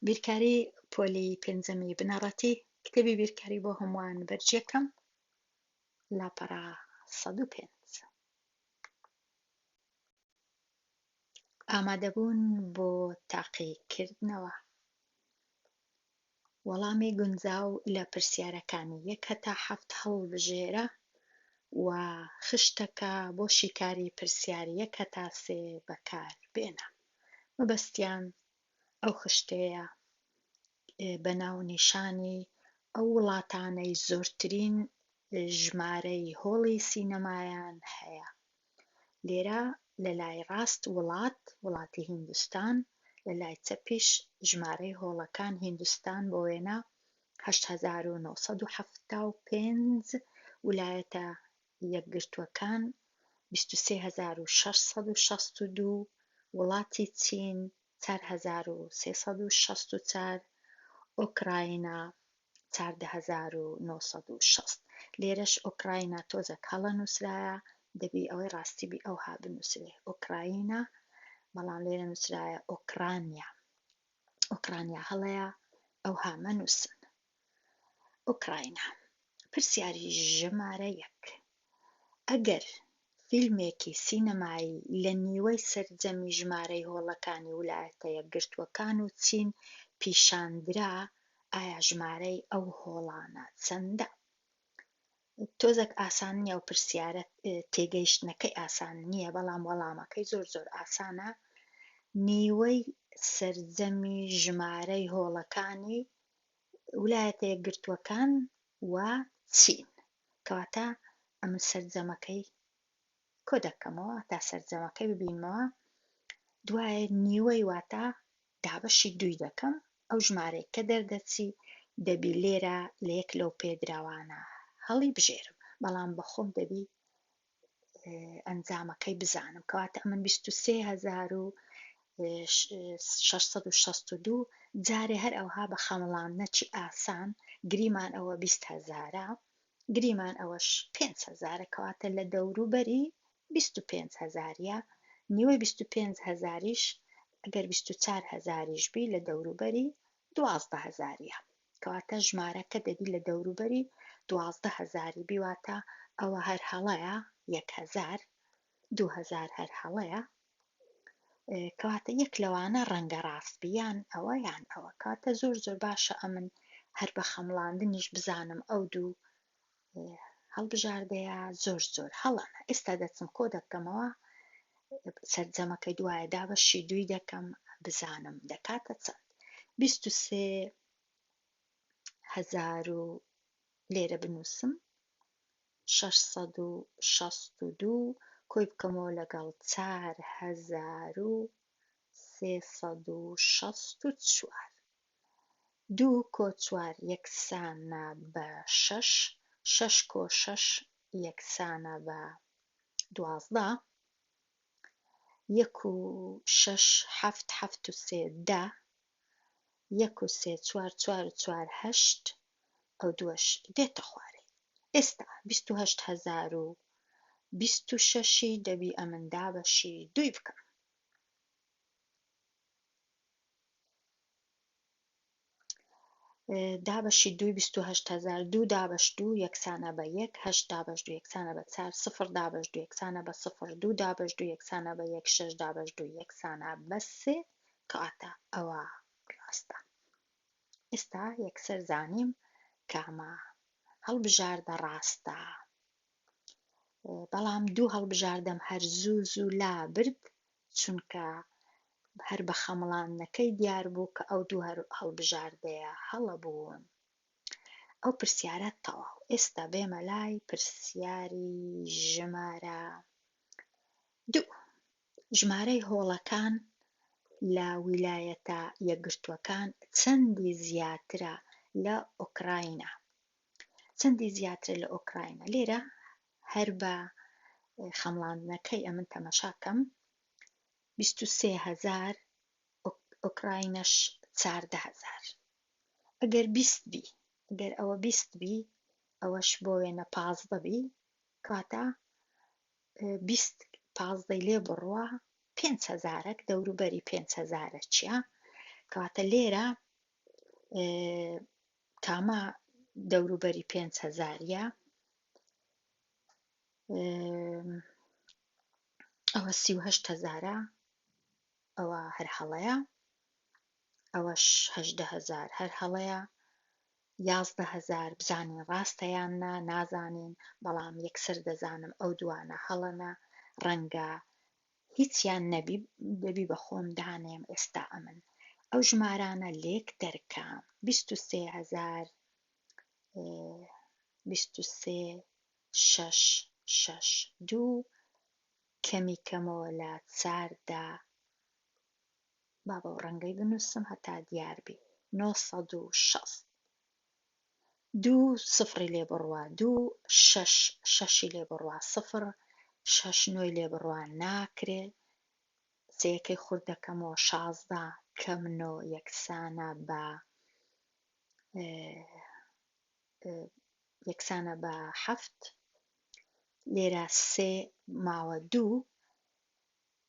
بیرکاری پۆلی پێنجەمی بنەڕەتی کتێبی بیرکاری بۆ هەمووان بەرجێکەم لاپەڕا 105. ئامادەبوون بۆ تاقیکردنەوە. وەڵامی گونجاو لە پرسیارەکانی 1 هەتا 7 هەڵبژێرە و خشتەکە بۆ شیکاری پرسیار 1 هەتا 3 بەکاربێنە. مەبەستیان ئەو خشتەیە بەناو نیشانی ئەو وڵاتانەی زۆرترین ژمارەی هۆڵی سینەمایان هەیە. لێرە لە لای ڕاست وڵاتی هیندستان، لە لای چەپیش ژمارەی هۆڵەکان هیندستان بۆ وێنە 8975 ویلایەتە یەکگرتووەکان 23662 وڵاتی چین 4364 ئۆکراینا 14960. لێرەش ئۆکراینا تۆزێک هەڵە نووسرایە دەبی ئەوەی ڕاستیبی ئەوها بنووسرێ ئۆکراینا، بەڵام لێرە نووسرایە ئۆکرانیا هەڵەیە ئەوها مەنووسن. ئۆکراینا. پرسیاری ژمارە 1. ئەگەر فیلمێکی سینەمایی لە نیوەی سەرجەمی ژمارەی هۆڵەکانی ویلایەتە یەکگرتووەکان و چین پیشاندرا، ئایا ژمارەی ئەو هۆڵانە چەندە؟ تۆزێک ئاسان نییە و پرسیارە تێگەیشتنەکەی ئاسان نییە، بەڵام وەڵامەکەی زۆر ئاسانە. نیوەی سەرجەمی ژمارەی هۆڵەکانی ویلایەتە یەکگرتووەکان و چین، کەواتە ئەمن سەرجەمەکەی کۆ دەکەمەوە تا سەرجەمەکەی ببینمەوە، دوایە نیوەی واتە دابەشی 2 دەکەم، ئەو ژمارەی کە دەردەچی دەبی لێرە لە یەک لەو پێدراوانە هەڵی بژێرم، بەڵام بەخۆم دەبی ئەنجامەکەی بزانم، کەواتە ئەمن 23662 جارێ هەر ئەوها بە خەمڵان نەچی ئاسان، گریمان ئەوە 20000، گریمان ئەوەش 5000، کەواتە لە دەوروبەری 25000ە. نیوەی 25000یش ئەگەر 24000یش بی لە دەوروبەری 12000ە، کەواتە ژمارەکە دەبی لە دەوروبەری 12000 بیواتە ئەوە هەر هەڵەیە 1000، 2000 هەر هەڵەیە، کەواتە یەک لەوانە ڕەنگە ڕاست بیان ئەوە یان ئەوە، کاتە زۆر باشە ئەمن هەر بە خەمڵاندنیش بزانم ئەو دوو هەڵبژاردەیە زۆر هەڵەنە. ئێستا دەچم کۆ دەکەمەوە، سەرجەمەکەی دوایە دابەشی 2 دەکەم بزانم دەکاتە چەند. 23000 و لێرە بنووسم 662 کۆی بکەمەوە لەگەڵ 4364. 2 کۆ 4 یەکسانە بە 6، 6 کۆ 6 یەکسانە بە 12، 1 و 6 7 7 و 3 10، 1 و 3 4 4 و 4 8، ئەو دووەش دێتە خوارێ. ئێستا 28026 دەبی ئەمن دابەشی 2 بکەم. دابەشی 2 28002 دابەش 2 یەکسانە بە 1، 8 دابەش 2 یەکسانە بە 4، 0 دابەش 2 یەکسانە بە 0، 2 دابەش 2 یەکسانە بە 1، 6 دابەش 2 یەکسانە بە 3، کەواتە ئەوە ڕاستە. ئێستا یەکسەر زانیم کامە هەڵبژاردە ڕاستە، بەڵام 2 هەڵبژاردەم هەر زوو لا برد، چونکە هەر بە خەمڵانەکەی دیار بوو کە ئەو 2 هەڵبژاردەیە هەڵە بوون. ئەو پرسیارە تەواو. ئێستا بێمە لای پرسیاری ژمارە 2. ژمارەی هۆڵەکان لە ویلایەتە یەکگرتووەکان چەندی زیاترە لە ئۆکراینا؟ چەندی زیاترە لە ئۆکراینا؟ لێرە هەر بە خەمڵاندنەکەی ئەمن تەمەشاکەم، 23000 ئۆکراینەش 14000. ئەگەر 20 بی، ئەگەر ئەوە 20 بی، ئەوەش بۆ وێنە 15 بی، کاتە 20 15 لێ بڕوە 5000، دەوروبەری 5000 چیە؟ کاتە لێرە کامە دەوروبەری 5,000ە، ئەوە 38,000ە، ئەوە هەر هەڵەیە، ئەوەش 18,000 هەر هەڵەیە، 11,000 بزانین ڕاستە یان نا نازانین، بەڵام یەکسەر دەزانم ئەو دوانە هەڵەنە، ڕەنگە هیچیان نەبی، دەبی بە خۆم دانێم ئێستا ئەمن ئەو ژمارانە لێک دەرکەم. 23,000 23 6 6 2 کەمی کەمەوە لە 4دا، با بەو ڕەنگەی بنووسم هەتا دیار بێ، 960 2 سفری لێ بڕوا، 2 6 6 لێ بڕوا 0 6 9 لێ بڕوا ناکرێ، سێیەکەی خورد دەکەمەوە 16 کەم 9 یەکسانە بە 7 لێرە 3 ماوە 2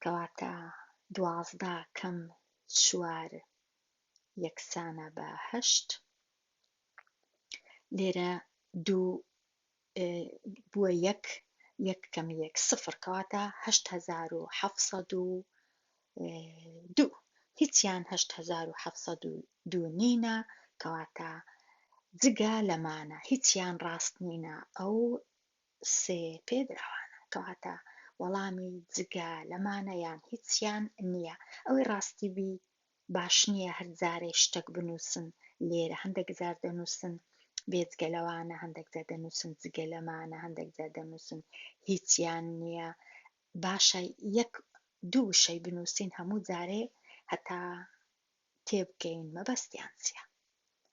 کەواتە 12 کەم 4 یەکسانە بە 8 لێرە 2 بووە 1 1 کەم 1 0 کەواتە 8702 هیچیان 8702 نینە، کەواتە جگە لەمانە هیچیان ڕاست نینە، ئەو سێ پێدراوانە، کەواتە وەڵامی جگە لەمانە یان هیچیان نییە. ئەوەی ڕاستی بی باش نییە هەر جارێ شتێک بنووسن، لێرە هەندێک جار دەنووسن بێجگە لەوانە، هەندێک جار دەنووسن جگە لەمانە، هەندێک جار دەنووسن هیچیان نییە. باشە یەک دوو شەی بنووسین هەموو جارێ هەتا تێبگەین مەبەستیان چییە،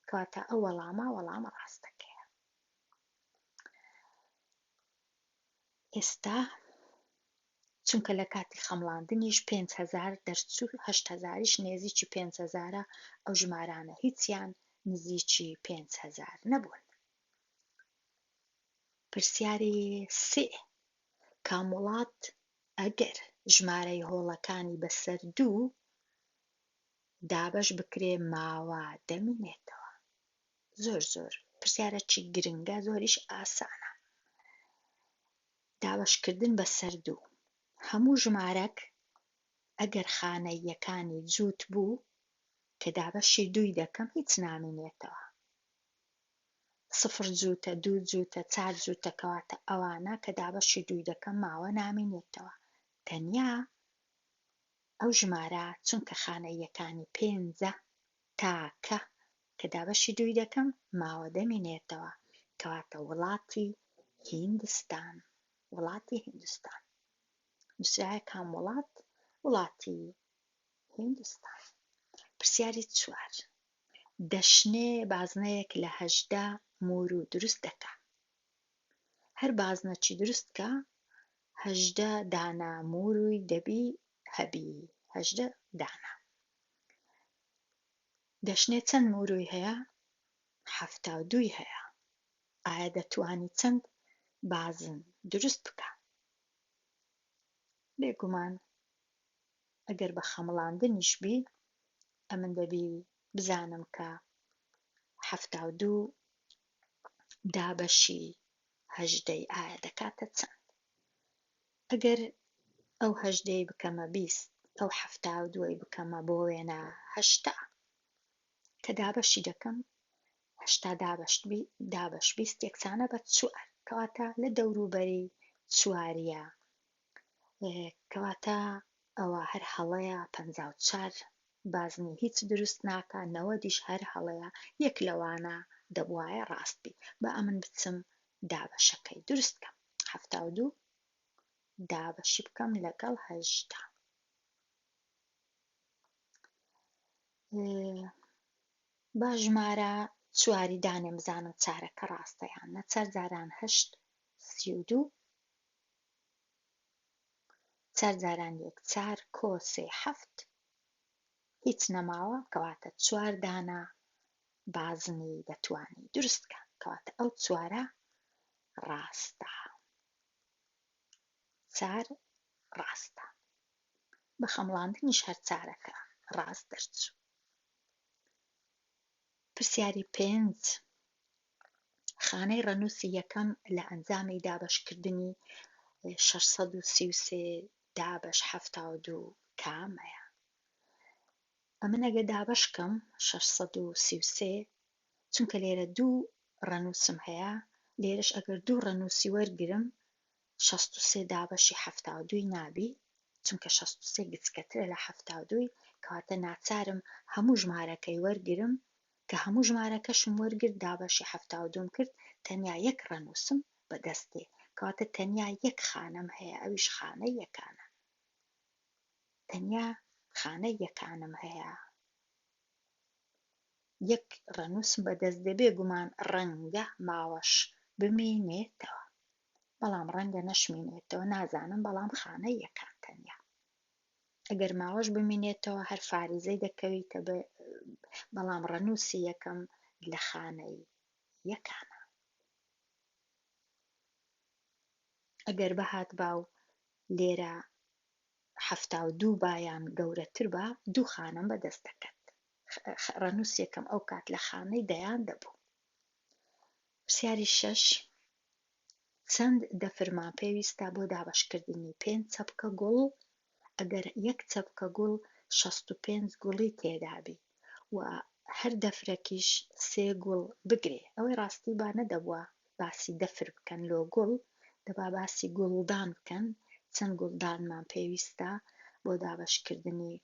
کەواتە ئەو وەڵامە ڕاستەکەیە. ئێستا چونکە لە کاتی خەمڵاندنیش 5,000 دەرچوو، 8,000ش نێزیکی 5,000ە، ئەو ژمارانە هیچیان نزیکی 5,000 نەبوون. پرسیاری 3 کام وڵات ئەگەر ژمارەی هۆڵەکانی بەسەر 2 دابەش بکرێ ماوە دەمێنێتەوە. زۆر پرسیارێکی گرنگە، زۆریش ئاسانە. دابەشکردن بەسەر 2 هەموو ژمارەک ئەگەر خانەییەکانی جووت بوو کە دابەشی 2 دەکەم هیچ نامێنێتەوە، 0 جووتە 2 جووتە 4 جووتە، کەواتە ئەوانە کە دابەشی 2 دەکەم ماوە نامێنێتەوە. تەنیا ئەو ژمارە چونکە خانەییەکانی 5 تاکە کە دابەشی 2 دەکەم ماوە دەمێنێتەوە، کەواتە وڵاتی هیندستان. نووسرایە کام وڵات؟ وڵاتی هیندستان. پرسیاری 4 دەشنێ بازنەیەک لە 18 موورو دروست دەکا. هەر بازنەکی دروستکە 18 دانە مووروی دەبی هەبی، 18 دانە. دەشنێ چەند مووروی هەیە؟ 72 هەیە. ئایا دەتوانی چەند بازن دروست بکە؟ بێگومان ئەگەر بە خەمڵاندنیش بی ئەمن دەبی بزانم کە 72 دابەشی 18 ئایا دەکاتە چەند. ئەگەر ئەو 18 بکەمە 20 ئەو 72 بکەمە بۆ وێنە 80 کە دابەشی دەکەم 80 دابەش 20 یەکسانە بە 4، کەواتە لە دەوروبەری 4ە، کەواتە ئەوە هەر هەڵەیە 54 بازنی هیچ دروست ناکە، 90دیش هەر هەڵەیە، یەک لەوانە دەبوایە ڕاست بی. با ئەمن بچم دابەشەکەی دروست بکەم، 72 دابەشی بکەم لەگەڵ 18. با ژمارە 4 دانێم بزانم چارەکە ڕاستە یان نە. 4 جاران 8 32 4 جاران 1 4 کۆ 3 7 هیچ نەماوە، کەواتە 4 دانە بازنی دەتوانی دروستکە، کەواتە ئەو 4ە ڕاستە. 4 ڕاستە. بە خەمڵاندنیش هەر 4ەکە ڕاست دەرچوو. پرسیاری 5 خانەی ڕەنووسی یەکەم لە ئەنجامی دابەشکردنی 633 دابەش 72 کامەیە؟ ئەمن ئەگە دابەشکەم 633 چونکە لێرە دوو ڕەنووسم هەیە، لێرەش ئەگەر دوو ڕەنووسی وەرگرم 63 دابەشی 72 نابی، چونکە 63 گچکەترە لە 72 کەواتە ناچارم هەموو ژمارەکەی وەرگرم، کە هەموو ژمارەکەشم وەرگرت دابەشی 72 کرد، تەنیا یەک ڕەنووسم بەدەستێ، کەواتە تەنیا یەک خانەم هەیە، ئەویش خانەی یەکانە، تەنیا خانەی یەکانم هەیە، یەک ڕەنووسم بەدەست دێ، بێگومان ڕەنگە ماوەش بمێنێتەوە، بەڵام ڕەنگە نەشمێنێتەوە، نازانم، بەڵام خانەی یەکان تەنیا. ئەگەر ماوەش بمێنێتەوە هەر فاریزەی دەکەویتە، بەڵام ڕەنووسی یەکەم لە خانەی یەکانە. ئەگەر بەهات باو لێرە 72 بایان گەورەتر بە، دوو خانەم بەدەست دەکەت، ڕەنووسی یەکەم ئەو کات لە خانەی دەیان دەبوو. پرسیاری 6 چەند دەفرمان پێویستە بۆ دابەشکردنی 5 چەپکە گوڵ ئەگەر یەک چەپکە گوڵ 65 گوڵی تێدابی و هەر دەفرەکیش 3 گوڵ بگرێ؟ ئەوەی ڕاستی با نەدەبووە باسی دەفر بکەن لۆ گوڵ، دەبا باسی گوڵدان بکەن، چەند گوڵدانمان پێویستە بۆ دابەشکردنی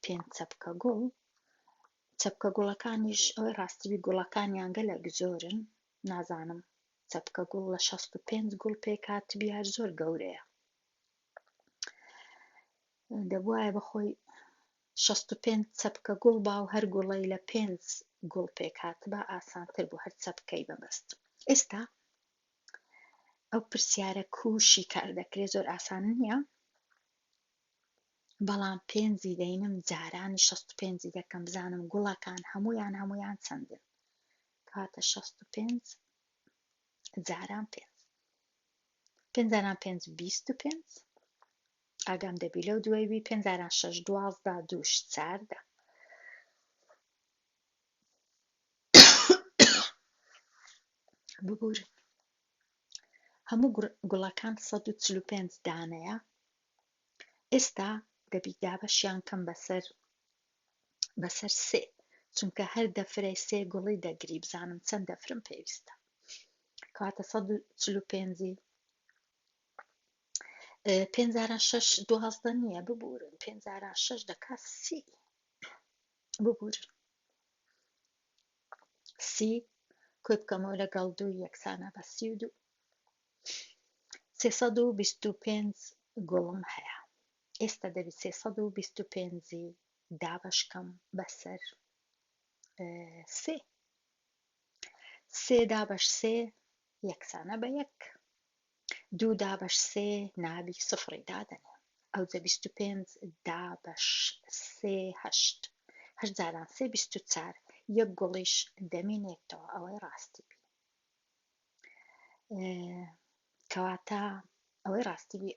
5 چەپکە گوڵ. چەپکە گوڵەکانیش ئەوەی ڕاستی گوڵەکانیان گەلێک زۆرن، نازانم چەپکە گوڵ لە 65 گوڵ پێکاتبی هەر زۆر گەورەیە، دەبوایە بەخۆی 65 چەپکە گوڵ با و هەر گوڵەی لە 5 گوڵ پێکاتبە ئاسانتر بوو، هەر چەپکەی بەبەست. ئێستا ئەو پرسیارە کوشی کار دەکرێت، زۆر ئاسان نییە، بەڵام 5 دەینم جارانی 65 دەکەم بزانم گوڵەکان هەمویان چەندن، کاتە 65 جاران 5 5 جاران 5 25 ئاگام دەبی لەو دوای بی، 5 جاران 6 12 دووش 14 ببورن، هەموو گوڵەکان 145 دانەیە. ئێستا دەبی دابەشیان کەم بەسەر 3 چونکە هەر دەفرەی 3 گوڵی دەگری، بزانم چەند دەفرم پێویستە، کەواتە 145 5 جاران 6 12 نییە، ببورن 5 جاران 6 دەکا 30 ببورن 30 کۆی بکەمەوە لەگەڵ 2 یەکسانە بە 32 325 گوڵم هەیە. ئێستا دەبی 325 دابەشکەم بەسەر 3 3 دابەش 3 یەکسانە بە 1 2 دابەش 3 نابی سفری دادەنێ، ئەوجە 25 دابەش 3 8 8 جاران 3 24 یەک گوڵیش دەمێنێتەوە، ئەوەی ڕاستی بی، کەواتە ئەوەی ڕاستی بی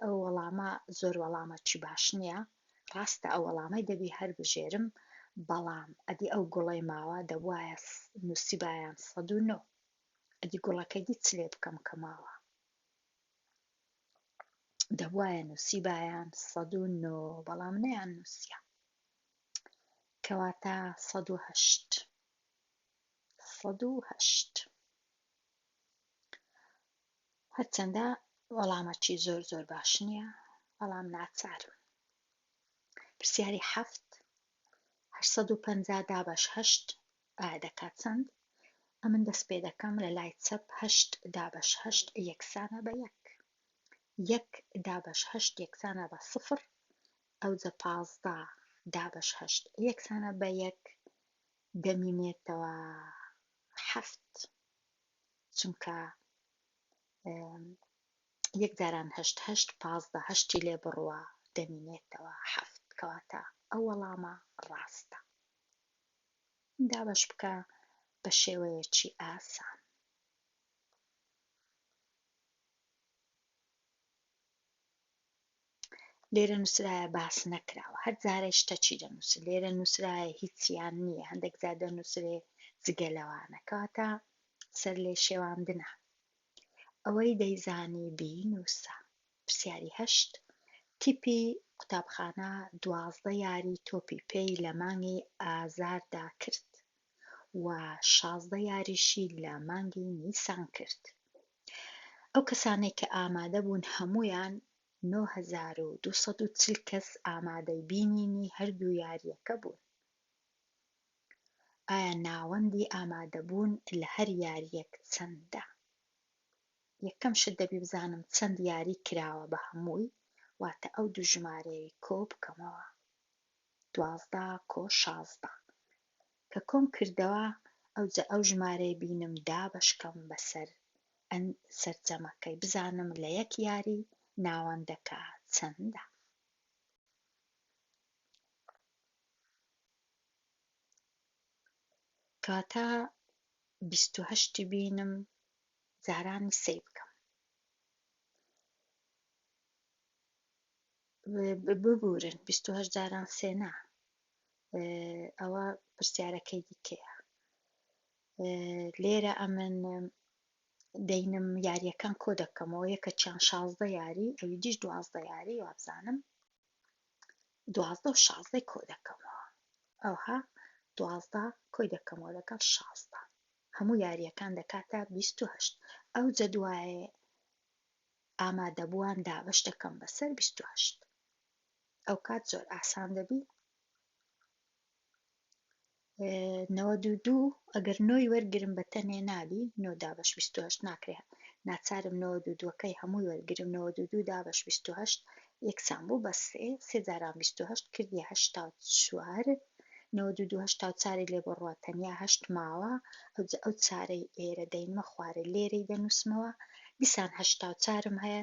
ئەو وەڵامە زۆر وەڵامەکی باش نییە، ڕاستە ئەو وەڵامەی دەبی هەر بژێرم، بەڵام ئەدی ئەو گوڵەی ماوە دەبوایە نووسیبایان 109، ئەدی گوڵەکەی دی چ لێ بکەم کە ماوە، دەبوایە نووسیبایان 109 بەڵام نەیان نووسیە، کەواتە 108 هەرچەندە وەڵامەکی زۆر باش نییە، بەڵام ناچارم. پرسیاری 7 850 دابەش 8 ئایا دەکات چەند؟ ئەمن دەست پێ دەکەم لە لای چەپ 8 دابەش 8 یەکسانە بە 1 1 دابەش 8 یەکسانە بە 0 ئەوجە 15 دابەش 8 یەکسانە بە 1 دەمێنێتەوە 7 چونکە 1 جاران 8 8 15 هەشتی لێ بڕوە دەمێنێتەوە 7، کەواتە ئەو وەڵامە ڕاستە. دابەش بکە بە شێوەیەکی ئاسان. لێرە نووسرایە باس نەکراوە، هەر جارێ شتەچی دەنووسێت، لێرە نووسرایە هیچیان نییە، هەندێک جار دەنووسرێ جگە لەوانە، کەواتە سەر لێ شێواندنە. ئەوەی دەیزانی بینووسە. پرسیاری 8 تیپی قوتابخانە 12 یاری تۆپی پێی لە مانگی ئازاردا کرد و 16 یاریشی لە مانگی نیسان کرد. ئەو کەسانەی کە ئامادە بوون هەموویان 9240 کەس ئامادەی بینینی هەردوو یاریەکە بوون. ئایا ناوەندی ئامادەبوون لە هەر یاریەک چەندە؟ یەکەم شت دەبی بزانم چەند یاری کراوە بە هەمووی، واتە ئەو دوو ژمارەیەی کۆ بکەمەوە 12 کۆ 16 کە کۆم کردەوە ئەوجا ئەو ژمارەی بینم دابەشکەم بەسەر ئەن سەرجەمەکەی بزانم لە یەک یاری ناوەندەکە چەندە. کەواتە 28 بینم جارانی سێ بکەم. ببورن 28 جاران سێ نا، ئەوە پرسیارەکەی دیکەیە. لێرە ئەمن دەینم یاریەکان کۆ دەکەمەوە، یەکەچیان 16 یاری، ئەوی دیش 12 یاری، وابزانم 12 و 16 کۆ دەکەمەوە، ئەوها 12 کۆی دەکەمەوە لەگەڵ 16 هەموو یاریەکان دەکاتە 28. ئەو جە دوایێ ئامادەبووان دابەش دەکەم بەسەر 28. ئەو کات زۆر ئاسان دەبی. 92 ئەگەر 9 وەرگرم بە تەنێ نابی، 9 دابەش 28 ناکرێت، ناچارم 92ەکەی هەمووی وەرگرم، 92 دابەش 28 یەکسان بوو بە سێ جاران 28 کردی 84. 92 84 لێ بڕوە تەنیا 8 ماوە، ئەو چارەی ئێرە دەینمە خوارە لێرەی دەنووسمەوە، دیسان 84م هەیە،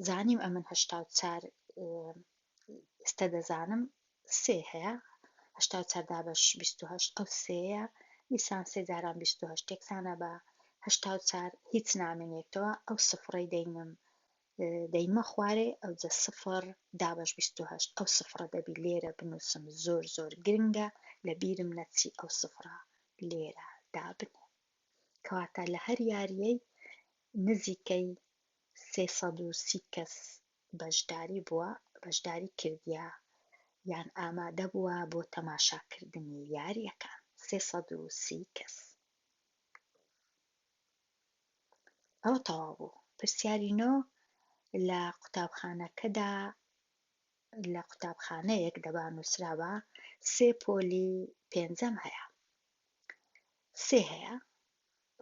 زانیم ئەمن 84 ئێستا دەزانم سێ هەیە، 84 دابەش 28 ئەو سێیە، دیسان سێ جاران 28 یەکسانە بە 84 هیچ نامێنێتەوە، ئەو سفڕەی دەینمە خوارێ، ئەوجە سفر دابەش 28 ئەو سفرە دەبی لێرە بنووسم، زۆر زۆر گرنگە لە بیرم نەچی ئەو سفرە لێرە دابنێ. کەواتە لە هەر یاریەی نزیکەی 330 کەس بەشداری کردیا یان ئامادە بووە بۆ تەماشاکردنی یاریەکان. 330 کەس. ئەوە تەواو بوو. پرسیاری 9 لە قوتابخانەکەدا لە قوتابخانەیەک دەبا نووسرابە 3 پۆلی پێنجەم هەیە، 3 هەیە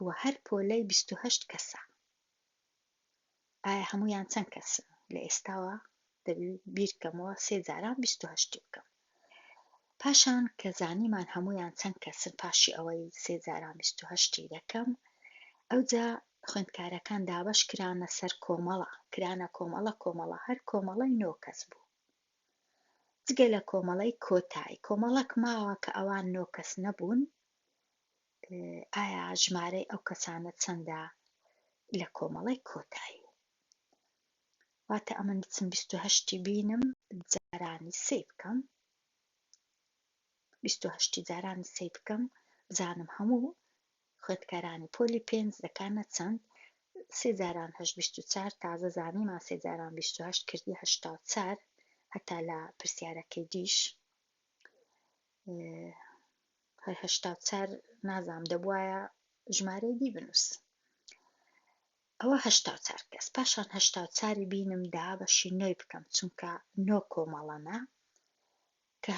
و هەر پۆلەی 28 کەسە. ئایا هەمویان چەند کەسن؟ لە ئێستاوە دەبی بیرکەمەوە 3 جاران 28 بکەم. پاشان کە زانیمان هەمویان چەند کەسن، پاشی ئەوەی 3 جاران 28 دەکەم، ئەوجا خوێندکارەکان دابەش کرانە سەر کۆمەڵە، کرانە کۆمەڵە، هەر کۆمەڵەی 9 کەس بوو. جگە لە کۆمەڵەی کۆتایی، کۆمەڵەک ماوە کە ئەوان 9 کەس نەبوون، ئایا ژمارەی ئەو کەسانە چەندە لە کۆمەڵەی کۆتایی؟ واتە ئەمن بچم 28 بینم جارانی سێ بکەم، 28 جارانی سێ بکەم، بزانم هەموو خوێندکارانی پۆلی پێنج دەکانە چەند، 3 جاران 8 24 تازە زانیمان 3 جاران 28 کردی 84 هەتا لە پرسیارەکەی دیش 84 نازام دەبوایە ژمارەی دی بنووس. ئەوە 84 کەس. پاشان 84 بینم دابەشی 9 بکەم، چونکە 9 کۆمەڵەنە، کە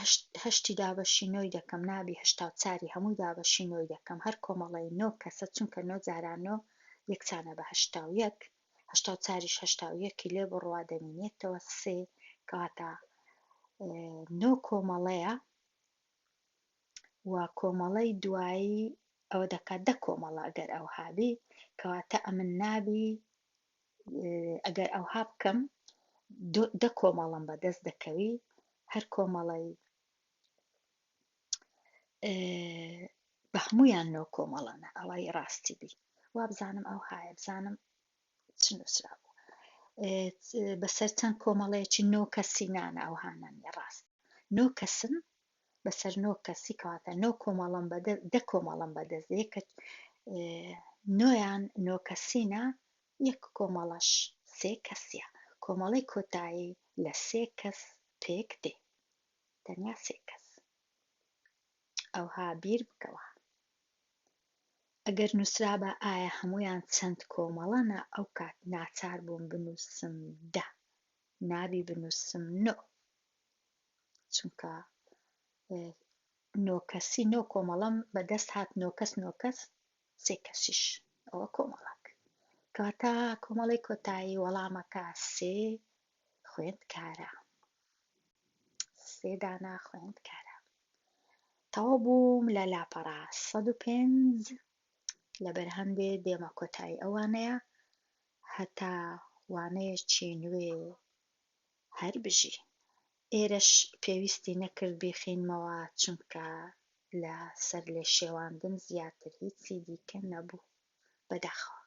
8 دابەشی 9 دەکەم نابی 84 هەمووی دابەشی 9 دەکەم، هەر کۆمەڵەی 9 کەسە، چونکە 9 جاران 9 یەکسانە بە 81، 84 81 لێ بڕوا دەمێنێتەوە 3، کەواتە 9 کۆمەڵەیە و کۆمەڵەی دوایی ئەوە دەکات 10 کۆمەڵە ئەگەر ئەو هابی، کەواتە ئەمن نابی ئەگەر ئەوها بکەم 10 کۆمەڵم بەدەست دەکەوی، هەر کۆمەڵەی بە هەمویان 9 کۆمەڵەنە، ئەوەی ڕاستی بی. وا بزانم ئەو هایە، بزانم چ نووسرا بوو. بەسەر چەند کۆمەڵەیەکی 9 کەسینانە ئەو هانانیە ڕاست 9 کەسن بەسەر 9 کەسی کەواتە 9 کۆمەڵم بەدە 10 کۆمەڵم بەدەستێ کە 9یان 9 کەسینە یەک کۆمەڵەش 3 کەسیە کۆمەڵەی کۆتایی لە 3 کەس پێک دێ تەنیا 3 کەس ئەوها بیر بکەوە ئەگەر نووسرابە ئایا هەموویان چەند کۆمەڵەنە ئەو کات ناچار بووم بنووسم 10 نابی بنووسم 9 چونکە 9 کەسی 9 کۆمەڵەم بەدەست هات 9 کەس 9 کەس 3 کەسیش ئەوە کۆمەڵک کەواتە کۆمەڵی کۆتایی وەڵامەکە 3 خوێندکارە 3 دانا خوێندکارە تەواو بووم لە لاپەڕا 105 لەبەر هەندێ دێمە کۆتایی ئەوانەیە هەتا وانەیەکی نوێ هەر بژی ئێرەش پێویستی نەکرد بیخینمەوە چونکە لە سەر لێ شێواندن زیاتر هیچی دیکە نەبوو بەداخەوە